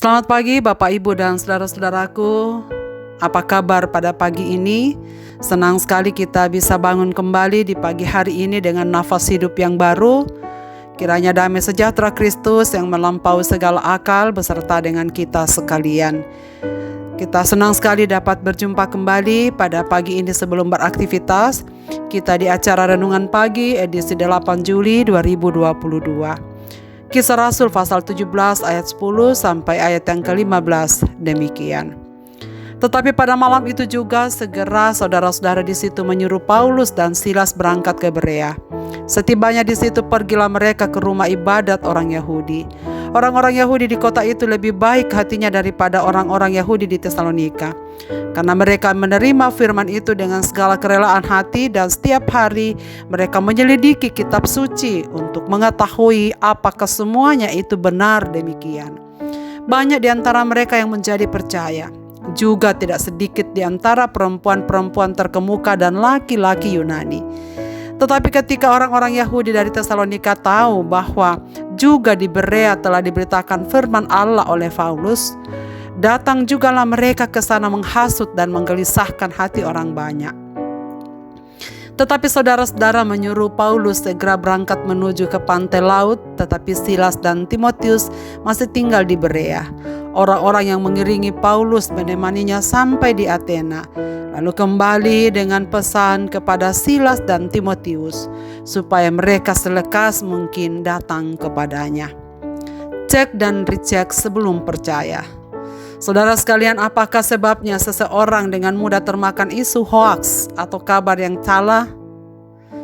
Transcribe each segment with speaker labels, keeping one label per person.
Speaker 1: Selamat pagi Bapak Ibu dan saudara-saudaraku. Apa kabar pada pagi ini? Senang sekali kita bisa bangun kembali di pagi hari ini dengan nafas hidup yang baru. Kiranya damai sejahtera Kristus yang melampaui segala akal beserta dengan kita sekalian. Kita senang sekali dapat berjumpa kembali pada pagi ini sebelum beraktivitas. Kita di acara Renungan Pagi edisi 8 Juli 2022. Kisah Rasul pasal 17 ayat 10 sampai ayat yang ke-15 demikian. Tetapi pada malam itu juga segera saudara-saudara di situ menyuruh Paulus dan Silas berangkat ke Berea. Setibanya di situ pergilah mereka ke rumah ibadat orang Yahudi. Orang-orang Yahudi di kota itu lebih baik hatinya daripada orang-orang Yahudi di Tesalonika, karena mereka menerima firman itu dengan segala kerelaan hati dan setiap hari mereka menyelidiki kitab suci untuk mengetahui apakah semuanya itu benar demikian. Banyak di antara mereka yang menjadi percaya, juga tidak sedikit di antara perempuan-perempuan terkemuka dan laki-laki Yunani. Tetapi ketika orang-orang Yahudi dari Tesalonika tahu bahwa juga di Berea telah diberitakan firman Allah oleh Paulus, datang jugalah mereka ke sana menghasut dan menggelisahkan hati orang banyak. Tetapi saudara-saudara menyuruh Paulus segera berangkat menuju ke pantai laut, tetapi Silas dan Timotius masih tinggal di Berea. Orang-orang yang mengiringi Paulus menemaninya sampai di Athena, lalu kembali dengan pesan kepada Silas dan Timotius supaya mereka selekas mungkin datang kepadanya. Cek dan recheck sebelum percaya. Saudara sekalian, apakah sebabnya seseorang dengan mudah termakan isu hoaks atau kabar yang salah?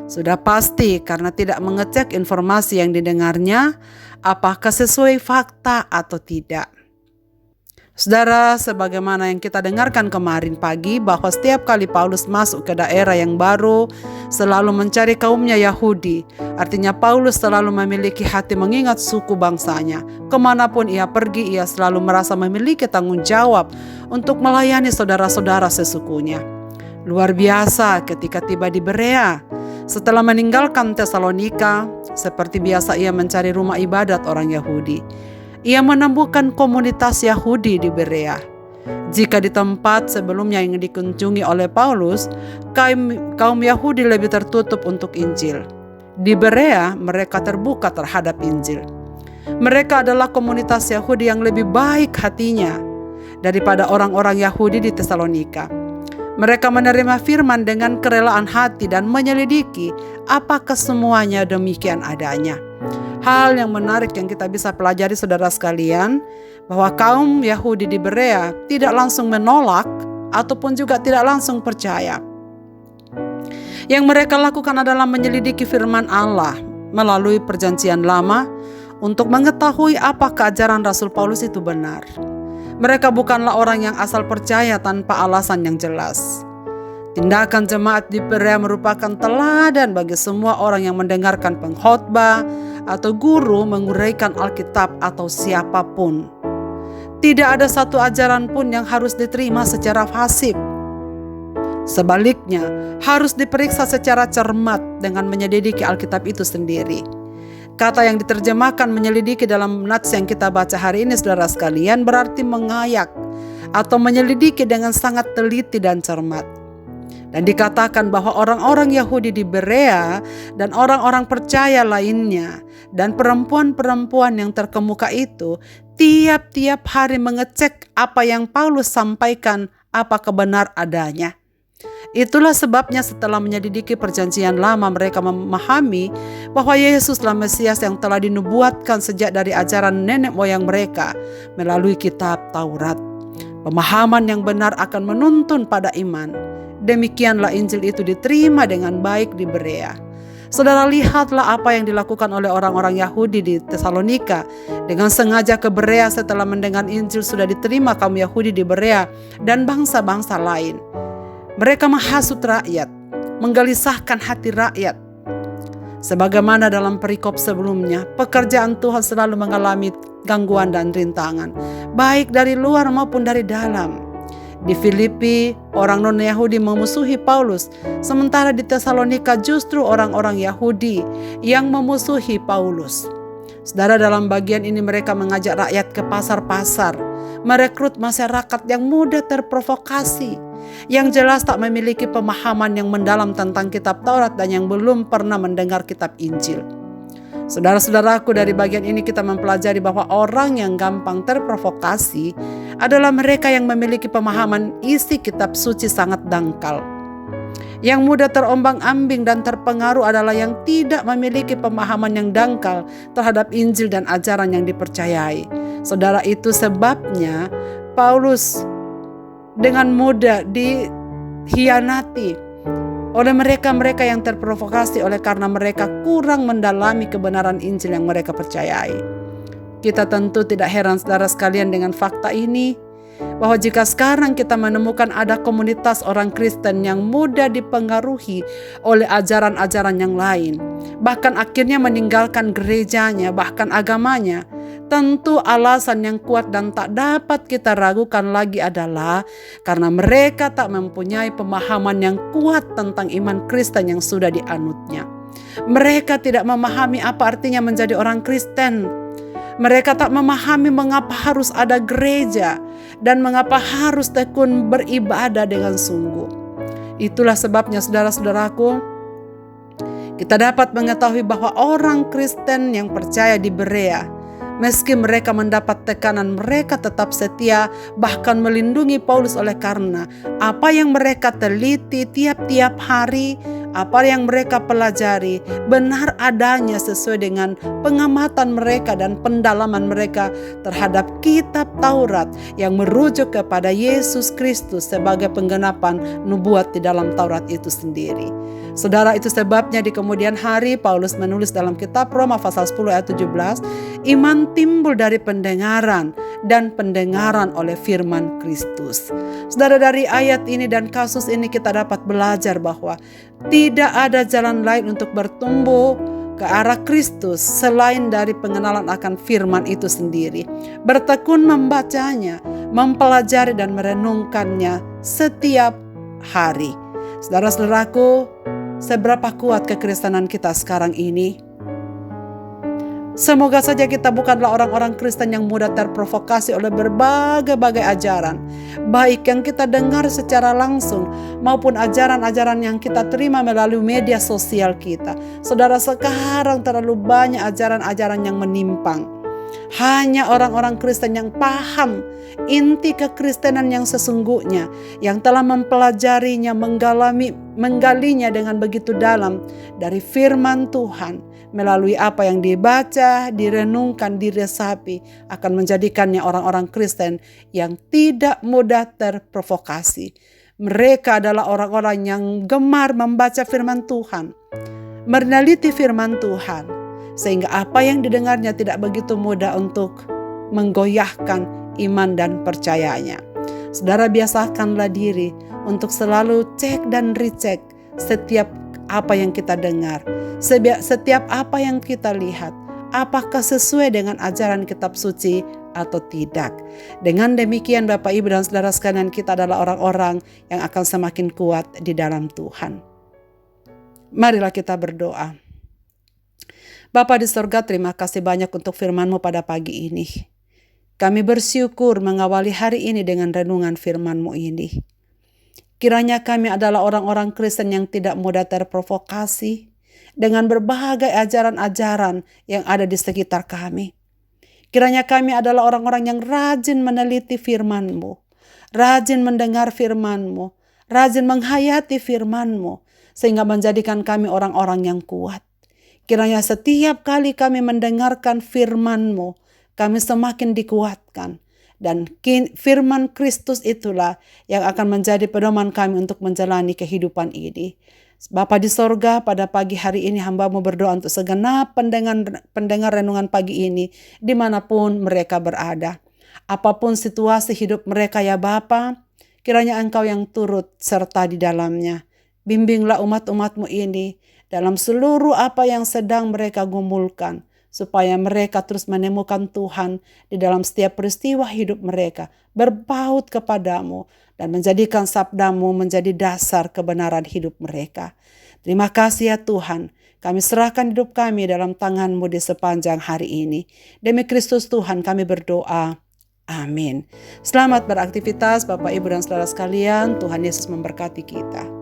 Speaker 1: Sudah pasti karena tidak mengecek informasi yang didengarnya, apakah sesuai fakta atau tidak. Saudara, sebagaimana yang kita dengarkan kemarin pagi bahwa setiap kali Paulus masuk ke daerah yang baru, selalu mencari kaumnya Yahudi. Artinya Paulus selalu memiliki hati mengingat suku bangsanya. Kemanapun ia pergi, ia selalu merasa memiliki tanggung jawab untuk melayani saudara-saudara sesukunya. Luar biasa ketika tiba di Berea. Setelah meninggalkan Tesalonika, seperti biasa ia mencari rumah ibadat orang Yahudi. Ia menemukan komunitas Yahudi di Berea. Jika di tempat sebelumnya yang dikunjungi oleh Paulus, kaum Yahudi lebih tertutup untuk Injil. Di Berea, mereka terbuka terhadap Injil. Mereka adalah komunitas Yahudi yang lebih baik hatinya daripada orang-orang Yahudi di Tesalonika. Mereka menerima firman dengan kerelaan hati dan menyelidiki apakah semuanya demikian adanya. Hal yang menarik yang kita bisa pelajari saudara sekalian, bahwa kaum Yahudi di Berea tidak langsung menolak ataupun juga tidak langsung percaya. Yang mereka lakukan adalah menyelidiki firman Allah melalui perjanjian lama untuk mengetahui apakah ajaran Rasul Paulus itu benar. Mereka bukanlah orang yang asal percaya tanpa alasan yang jelas. Tindakan jemaat di Berea merupakan teladan bagi semua orang yang mendengarkan pengkhotbah atau guru menguraikan Alkitab atau siapapun. Tidak ada satu ajaran pun yang harus diterima secara fasib. Sebaliknya, harus diperiksa secara cermat dengan menyelidiki Alkitab itu sendiri. Kata yang diterjemahkan menyelidiki dalam nats yang kita baca hari ini saudara sekalian berarti mengayak atau menyelidiki dengan sangat teliti dan cermat. Dan dikatakan bahwa orang-orang Yahudi di Berea dan orang-orang percaya lainnya dan perempuan-perempuan yang terkemuka itu tiap-tiap hari mengecek apa yang Paulus sampaikan apakah benar adanya. Itulah sebabnya setelah menyelidiki perjanjian lama mereka memahami bahwa Yesuslah Mesias yang telah dinubuatkan sejak dari ajaran nenek moyang mereka melalui kitab Taurat. Pemahaman yang benar akan menuntun pada iman. Demikianlah Injil itu diterima dengan baik di Berea. Saudara, lihatlah apa yang dilakukan oleh orang-orang Yahudi di Tesalonika. Dengan sengaja ke Berea setelah mendengar Injil sudah diterima kaum Yahudi di Berea dan bangsa-bangsa lain. Mereka menghasut rakyat, menggelisahkan hati rakyat. Sebagaimana dalam perikop sebelumnya, pekerjaan Tuhan selalu mengalami gangguan dan rintangan, baik dari luar maupun dari dalam. Di Filipi, orang non-Yahudi memusuhi Paulus, sementara di Tesalonika justru orang-orang Yahudi yang memusuhi Paulus. Saudara, dalam bagian ini mereka mengajak rakyat ke pasar-pasar merekrut masyarakat yang mudah terprovokasi, yang jelas tak memiliki pemahaman yang mendalam tentang kitab Taurat dan yang belum pernah mendengar kitab Injil. Saudara-saudaraku, dari bagian ini kita mempelajari bahwa orang yang gampang terprovokasi adalah mereka yang memiliki pemahaman isi kitab suci sangat dangkal. Yang mudah terombang-ambing dan terpengaruh adalah yang tidak memiliki pemahaman yang dangkal terhadap Injil dan ajaran yang dipercayai. Saudara, itu sebabnya Paulus dengan mudah dikhianati oleh mereka-mereka yang terprovokasi oleh karena mereka kurang mendalami kebenaran Injil yang mereka percayai. Kita tentu tidak heran saudara sekalian dengan fakta ini, bahwa jika sekarang kita menemukan ada komunitas orang Kristen yang mudah dipengaruhi oleh ajaran-ajaran yang lain, bahkan akhirnya meninggalkan gerejanya, bahkan agamanya, tentu alasan yang kuat dan tak dapat kita ragukan lagi adalah karena mereka tak mempunyai pemahaman yang kuat tentang iman Kristen yang sudah dianutnya. Mereka tidak memahami apa artinya menjadi orang Kristen. Mereka tak memahami mengapa harus ada gereja dan mengapa harus tekun beribadah dengan sungguh. Itulah sebabnya saudara-saudaraku, kita dapat mengetahui bahwa orang Kristen yang percaya di Berea, meski mereka mendapat tekanan, mereka tetap setia bahkan melindungi Paulus oleh karena apa yang mereka teliti tiap-tiap hari, apa yang mereka pelajari benar adanya sesuai dengan pengamatan mereka dan pendalaman mereka terhadap kitab Taurat yang merujuk kepada Yesus Kristus sebagai penggenapan nubuat di dalam Taurat itu sendiri. Saudara, itu sebabnya di kemudian hari Paulus menulis dalam kitab Roma pasal 10 ayat 17, iman timbul dari pendengaran dan pendengaran oleh firman Kristus. Saudara, dari ayat ini dan kasus ini kita dapat belajar bahwa tidak ada jalan lain untuk bertumbuh ke arah Kristus selain dari pengenalan akan firman itu sendiri. Bertekun membacanya, mempelajari dan merenungkannya setiap hari. Saudara-saudaraku, seberapa kuat kekristenan kita sekarang ini? Semoga saja kita bukanlah orang-orang Kristen yang mudah terprovokasi oleh berbagai-bagai ajaran, baik yang kita dengar secara langsung maupun ajaran-ajaran yang kita terima melalui media sosial kita. Saudara, sekarang terlalu banyak ajaran-ajaran yang menyimpang. Hanya orang-orang Kristen yang paham inti kekristenan yang sesungguhnya, yang telah mempelajarinya, menggalinya dengan begitu dalam dari firman Tuhan, melalui apa yang dibaca, direnungkan, diresapi, akan menjadikannya orang-orang Kristen yang tidak mudah terprovokasi. Mereka adalah orang-orang yang gemar membaca firman Tuhan, meneliti firman Tuhan, sehingga apa yang didengarnya tidak begitu mudah untuk menggoyahkan iman dan percayanya. Saudara, biasakanlah diri untuk selalu cek dan recheck setiap apa yang kita dengar, setiap apa yang kita lihat, apakah sesuai dengan ajaran kitab suci atau tidak. Dengan demikian Bapak, Ibu dan saudara sekalian, kita adalah orang-orang yang akan semakin kuat di dalam Tuhan. Marilah kita berdoa. Bapa di sorga, terima kasih banyak untuk firman-Mu pada pagi ini. Kami bersyukur mengawali hari ini dengan renungan firman-Mu ini. Kiranya kami adalah orang-orang Kristen yang tidak mudah terprovokasi dengan berbagai ajaran-ajaran yang ada di sekitar kami. Kiranya kami adalah orang-orang yang rajin meneliti firman-Mu, rajin mendengar firman-Mu, rajin menghayati firman-Mu, sehingga menjadikan kami orang-orang yang kuat. Kiranya setiap kali kami mendengarkan firman-Mu, kami semakin dikuatkan. Dan firman Kristus itulah yang akan menjadi pedoman kami untuk menjalani kehidupan ini. Bapa di sorga, pada pagi hari ini hamba-Mu berdoa untuk segenap pendengar renungan pagi ini, dimanapun mereka berada. Apapun situasi hidup mereka ya Bapa, kiranya Engkau yang turut serta di dalamnya. Bimbinglah umat-umat-Mu ini dalam seluruh apa yang sedang mereka gumulkan, supaya mereka terus menemukan Tuhan di dalam setiap peristiwa hidup mereka, berpaut kepadamu, dan menjadikan sabda-Mu menjadi dasar kebenaran hidup mereka. Terima kasih ya Tuhan, kami serahkan hidup kami dalam tangan-Mu di sepanjang hari ini. Demi Kristus Tuhan kami berdoa. Amin. Selamat beraktivitas Bapak, Ibu, dan saudara sekalian. Tuhan Yesus memberkati kita.